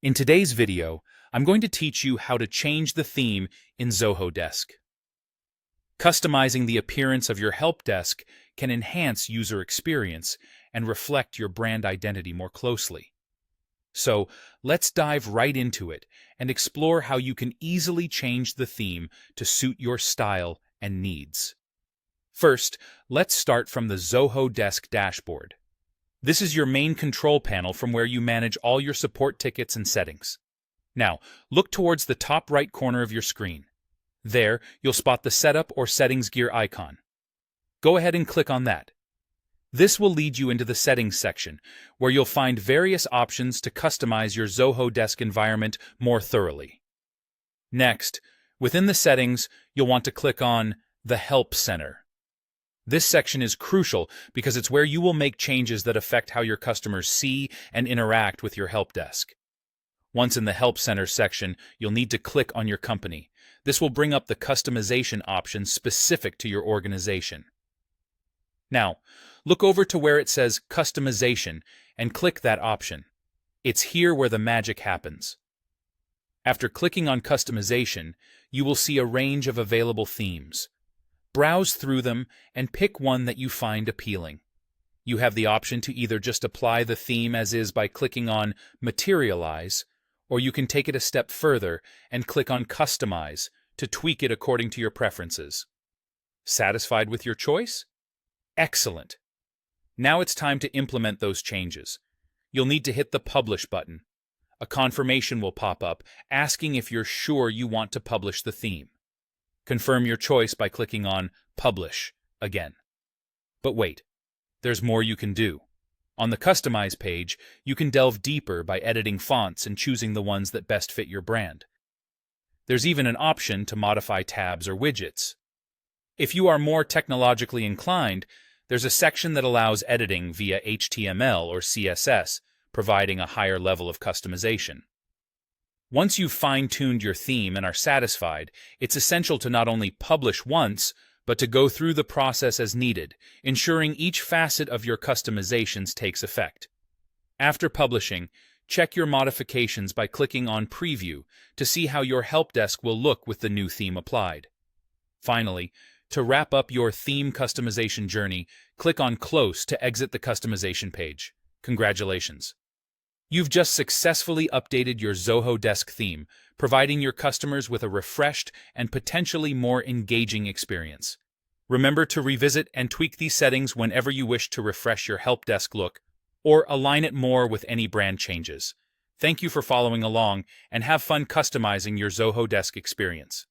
In today's video, I'm going to teach you how to change the theme in Zoho Desk. Customizing the appearance of your help desk can enhance user experience and reflect your brand identity more closely. So, let's dive right into it and explore how you can easily change the theme to suit your style and needs. First, let's start from the Zoho Desk dashboard. This is your main control panel from where you manage all your support tickets and settings. Now, look towards the top right corner of your screen. There, you'll spot the Setup or Settings gear icon. Go ahead and click on that. This will lead you into the Settings section, where you'll find various options to customize your Zoho Desk environment more thoroughly. Next, within the settings, you'll want to click on the Help Center. This section is crucial because it's where you will make changes that affect how your customers see and interact with your help desk. Once in the Help Center section, you'll need to click on your company. This will bring up the customization options specific to your organization. Now, look over to where it says Customization and click that option. It's here where the magic happens. After clicking on Customization, you will see a range of available themes. Browse through them and pick one that you find appealing. You have the option to either just apply the theme as is by clicking on Materialize, or you can take it a step further and click on Customize to tweak it according to your preferences. Satisfied with your choice? Excellent! Now it's time to implement those changes. You'll need to hit the Publish button. A confirmation will pop up asking if you're sure you want to publish the theme. Confirm your choice by clicking on Publish again. But wait, there's more you can do. On the Customize page, you can delve deeper by editing fonts and choosing the ones that best fit your brand. There's even an option to modify tabs or widgets. If you are more technologically inclined, there's a section that allows editing via HTML or CSS, providing a higher level of customization. Once you've fine-tuned your theme and are satisfied, it's essential to not only publish once, but to go through the process as needed, ensuring each facet of your customizations takes effect. After publishing, check your modifications by clicking on Preview to see how your help desk will look with the new theme applied. Finally, to wrap up your theme customization journey, click on Close to exit the customization page. Congratulations! You've just successfully updated your Zoho Desk theme, providing your customers with a refreshed and potentially more engaging experience. Remember to revisit and tweak these settings whenever you wish to refresh your help desk look or align it more with any brand changes. Thank you for following along and have fun customizing your Zoho Desk experience.